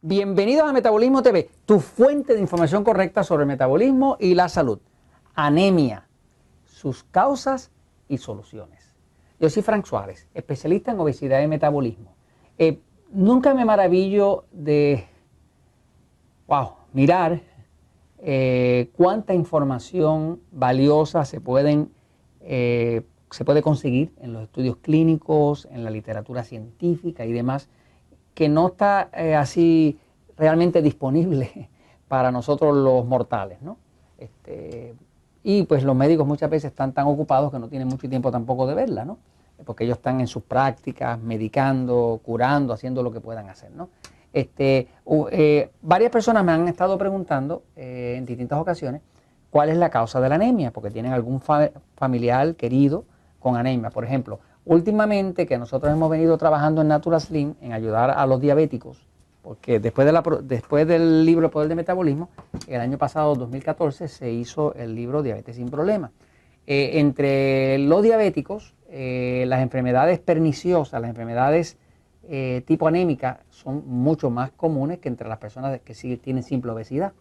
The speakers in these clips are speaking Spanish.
Bienvenidos a Metabolismo TV, tu fuente de información correcta sobre el metabolismo y la salud. Anemia, sus causas y soluciones. Yo soy Frank Suárez, especialista en obesidad y metabolismo. Nunca me maravillo de mirar cuánta información valiosa se puede conseguir en los estudios clínicos, en la literatura científica y demás, que no está así realmente disponible para nosotros los mortales, ¿no? Y pues los médicos muchas veces están tan ocupados que no tienen mucho tiempo tampoco de verla, ¿no? Porque ellos están en sus prácticas, medicando, curando, haciendo lo que puedan hacer, ¿no? Varias personas me han estado preguntando en distintas ocasiones cuál es la causa de la anemia, porque tienen algún familiar querido con anemia. Por ejemplo, últimamente que nosotros hemos venido trabajando en Natural Slim en ayudar a los diabéticos, porque después del libro El Poder del Metabolismo, el año pasado, 2014, se hizo el libro Diabetes sin Problemas. Entre los diabéticos, las enfermedades perniciosas, las enfermedades tipo anémica son mucho más comunes que entre las personas que sí tienen simple obesidad.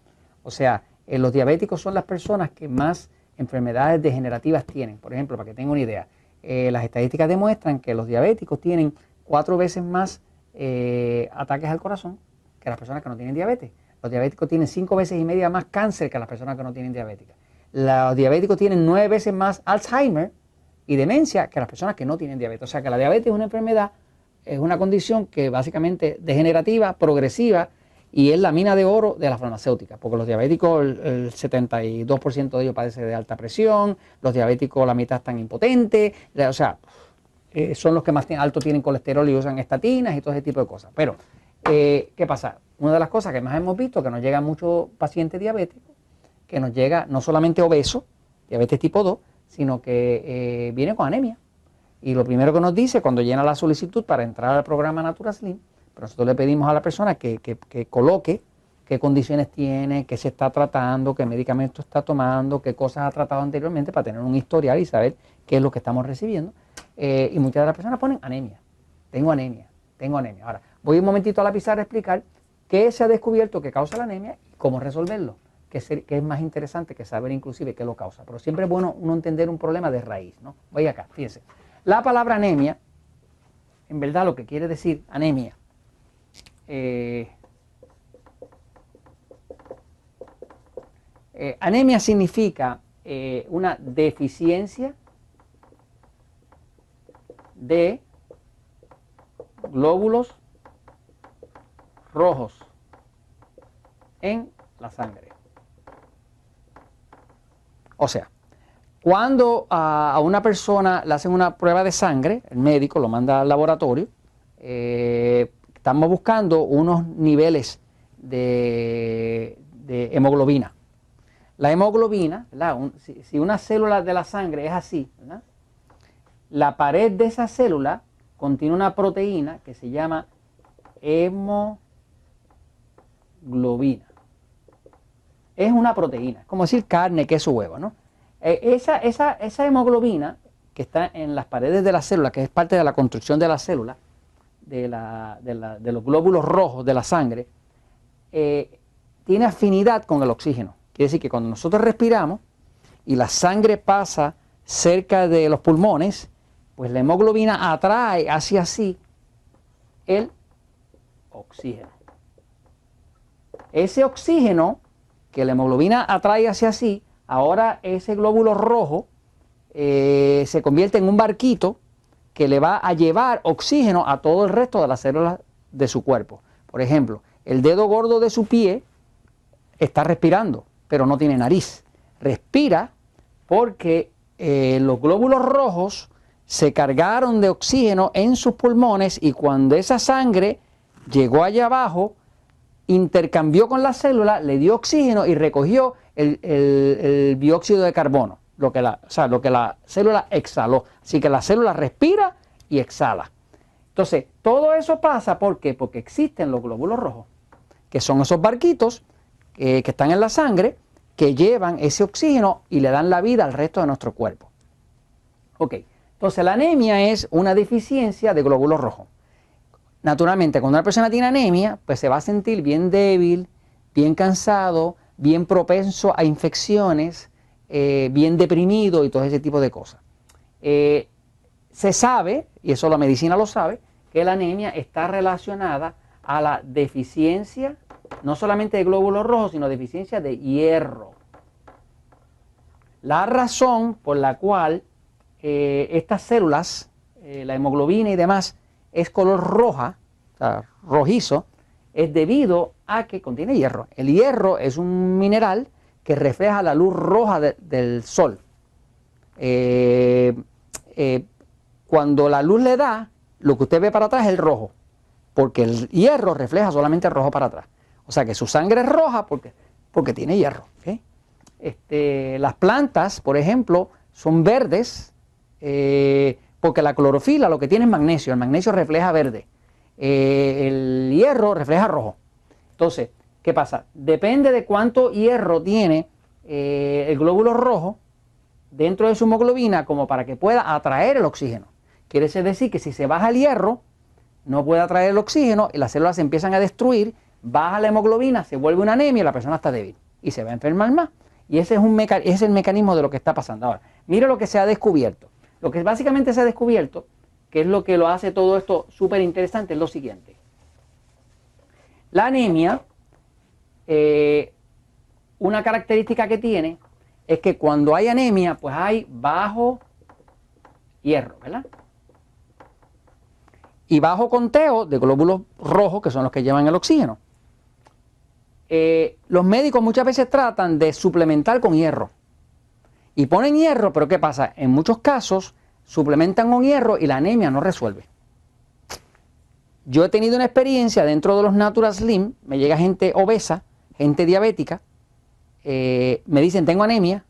O sea, los diabéticos son las personas que más enfermedades degenerativas tienen. Por ejemplo, para que tengan una idea, las estadísticas demuestran que los diabéticos tienen 4 veces más ataques al corazón que las personas que no tienen diabetes. Los diabéticos tienen 5 veces y media más cáncer que las personas que no tienen diabetes. Los diabéticos tienen 9 veces más Alzheimer y demencia que las personas que no tienen diabetes. O sea que la diabetes es una enfermedad, es una condición que básicamente degenerativa, progresiva, y es la mina de oro de la farmacéutica, porque los diabéticos, el 72% de ellos padece de alta presión, los diabéticos la mitad están impotentes, o sea, son los que más alto tienen colesterol y usan estatinas y todo ese tipo de cosas. Pero, ¿qué pasa? Una de las cosas que más hemos visto, que nos llegan muchos pacientes diabéticos, que nos llega no solamente obeso, diabetes tipo 2, sino que viene con anemia. Y lo primero que nos dice cuando llena la solicitud para entrar al programa Natural Slim, pero nosotros le pedimos a la persona que coloque qué condiciones tiene, qué se está tratando, qué medicamento está tomando, qué cosas ha tratado anteriormente para tener un historial y saber qué es lo que estamos recibiendo. Y muchas de las personas ponen anemia. Tengo anemia, tengo anemia. Ahora, voy un momentito a la pizarra a explicar qué se ha descubierto que causa la anemia y cómo resolverlo, que es más interesante que saber inclusive qué lo causa. Pero siempre es bueno uno entender un problema de raíz, ¿no? Voy acá, fíjense. La palabra anemia, en verdad lo que quiere decir anemia, anemia significa una deficiencia de glóbulos rojos en la sangre. O sea, cuando a una persona le hacen una prueba de sangre, el médico lo manda al laboratorio, estamos buscando unos niveles de hemoglobina. La hemoglobina, ¿verdad? Si una célula de la sangre es así, ¿verdad? La pared de esa célula contiene una proteína que se llama hemoglobina. Es una proteína, es como decir carne, queso, huevo, ¿no? Esa hemoglobina que está en las paredes de la célula, que es parte de la construcción de la célula, de los glóbulos rojos de la sangre, tiene afinidad con el oxígeno. Quiere decir que cuando nosotros respiramos y la sangre pasa cerca de los pulmones, pues la hemoglobina atrae hacia sí el oxígeno. Ese oxígeno que la hemoglobina atrae hacia sí, ahora ese glóbulo rojo se convierte en un barquito que le va a llevar oxígeno a todo el resto de las células de su cuerpo. Por ejemplo, el dedo gordo de su pie está respirando, pero no tiene nariz. Respira porque los glóbulos rojos se cargaron de oxígeno en sus pulmones y cuando esa sangre llegó allá abajo, intercambió con la célula, le dio oxígeno y recogió el dióxido de carbono, lo que la célula exhaló. Así que la célula respira y exhala. Entonces, todo eso pasa ¿por qué? Porque existen los glóbulos rojos, que son esos barquitos que están en la sangre, que llevan ese oxígeno y le dan la vida al resto de nuestro cuerpo. Ok, entonces la anemia es una deficiencia de glóbulos rojos. naturalmente, cuando una persona tiene anemia, pues se va a sentir bien débil, bien cansado, bien propenso a infecciones, bien deprimido y todo ese tipo de cosas. Se sabe, y eso la medicina lo sabe, que la anemia está relacionada a la deficiencia, no solamente de glóbulos rojos, sino deficiencia de hierro. La razón por la cual estas células, la hemoglobina y demás, es color roja, o sea, rojizo, es debido a que contiene hierro. El hierro es un mineral que refleja la luz roja del sol. Cuando la luz le da, lo que usted ve para atrás es el rojo, porque el hierro refleja solamente el rojo para atrás. O sea que su sangre es roja porque tiene hierro. ¿Okay? Las plantas, por ejemplo, son verdes porque la clorofila lo que tiene es magnesio. El magnesio refleja verde. El hierro refleja rojo. Entonces, ¿qué pasa? Depende de cuánto hierro tiene el glóbulo rojo dentro de su hemoglobina como para que pueda atraer el oxígeno. Quiere decir que si se baja el hierro, no puede atraer el oxígeno y las células se empiezan a destruir, baja la hemoglobina, se vuelve una anemia y la persona está débil y se va a enfermar más. Y ese es el mecanismo de lo que está pasando. Ahora, mire lo que se ha descubierto. Lo que básicamente se ha descubierto, que es lo que lo hace todo esto súper interesante, es lo siguiente. La anemia, una característica que tiene es que cuando hay anemia, pues hay bajo hierro, ¿verdad? Y bajo conteo de glóbulos rojos, que son los que llevan el oxígeno. Los médicos muchas veces tratan de suplementar con hierro. Y ponen hierro, pero ¿qué pasa? En muchos casos suplementan con hierro y la anemia no resuelve. Yo he tenido una experiencia dentro de los Natural Slim, me llega gente obesa, gente diabética, me dicen tengo anemia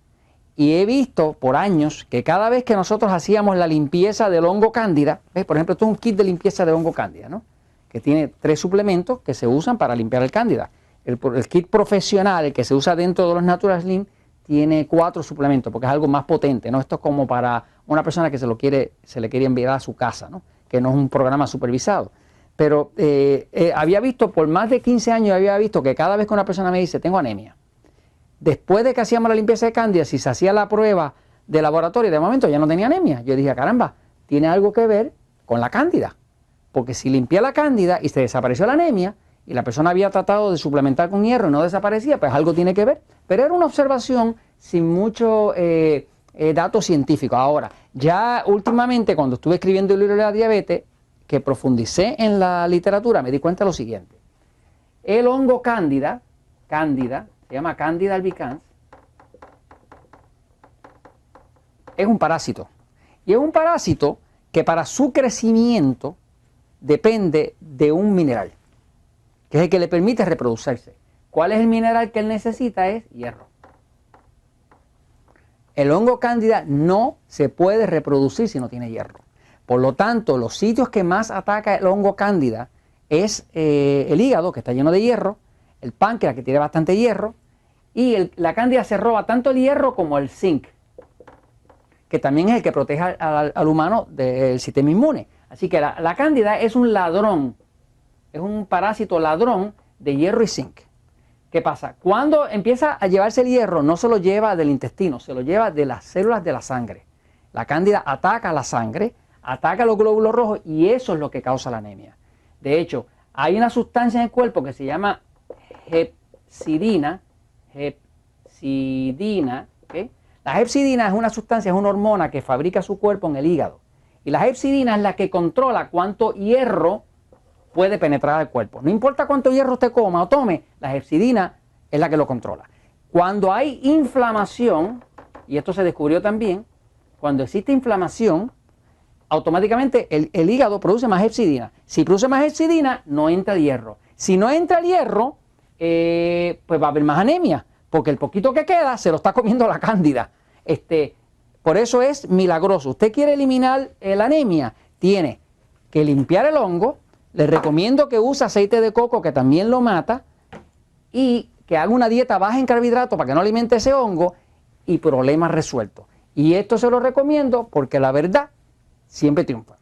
y he visto por años que cada vez que nosotros hacíamos la limpieza del hongo cándida, ¿ves? Por ejemplo, esto es un kit de limpieza de hongo cándida, ¿no? Que tiene 3 suplementos que se usan para limpiar el cándida. El kit profesional, el que se usa dentro de los Natural Slim, tiene 4 suplementos porque es algo más potente, ¿no? Esto es como para una persona que se le quiere enviar a su casa, ¿no? Que no es un programa supervisado. Pero había visto, por más de 15 años, había visto que cada vez que una persona me dice, tengo anemia, después de que hacíamos la limpieza de cándida, si se hacía la prueba de laboratorio, de momento ya no tenía anemia. Yo dije, caramba, tiene algo que ver con la cándida. Porque si limpié la cándida y se desapareció la anemia, y la persona había tratado de suplementar con hierro y no desaparecía, pues algo tiene que ver. Pero era una observación sin mucho dato científico. Ahora, ya últimamente, cuando estuve escribiendo el libro de la diabetes, que profundicé en la literatura, me di cuenta de lo siguiente. El hongo cándida, se llama Candida albicans, es un parásito. Y es un parásito que para su crecimiento depende de un mineral, que es el que le permite reproducirse. ¿Cuál es el mineral que él necesita? Es hierro. El hongo cándida no se puede reproducir si no tiene hierro. Por lo tanto, los sitios que más ataca el hongo cándida es el hígado, que está lleno de hierro, el páncreas, que tiene bastante hierro, y la cándida se roba tanto el hierro como el zinc, que también es el que protege al humano del sistema inmune. Así que la cándida es un ladrón, es un parásito ladrón de hierro y zinc. ¿Qué pasa? Cuando empieza a llevarse el hierro, no se lo lleva del intestino, se lo lleva de las células de la sangre. La cándida ataca la sangre, ataca los glóbulos rojos y eso es lo que causa la anemia. De hecho, hay una sustancia en el cuerpo que se llama hepcidina, ¿okay? La hepcidina es una sustancia, es una hormona que fabrica su cuerpo en el hígado. Y la hepcidina es la que controla cuánto hierro puede penetrar al cuerpo. No importa cuánto hierro usted coma o tome, la hepcidina es la que lo controla. Cuando hay inflamación, y esto se descubrió también, cuando existe inflamación, automáticamente el hígado produce más hepcidina. Si produce más hepcidina, no entra el hierro. Si no entra el hierro, pues va a haber más anemia, porque el poquito que queda se lo está comiendo la cándida. Por eso es milagroso. Usted quiere eliminar la anemia, tiene que limpiar el hongo. Les recomiendo que use aceite de coco, que también lo mata, y que haga una dieta baja en carbohidratos para que no alimente ese hongo, y problemas resueltos. Y esto se lo recomiendo porque la verdad siempre triunfa.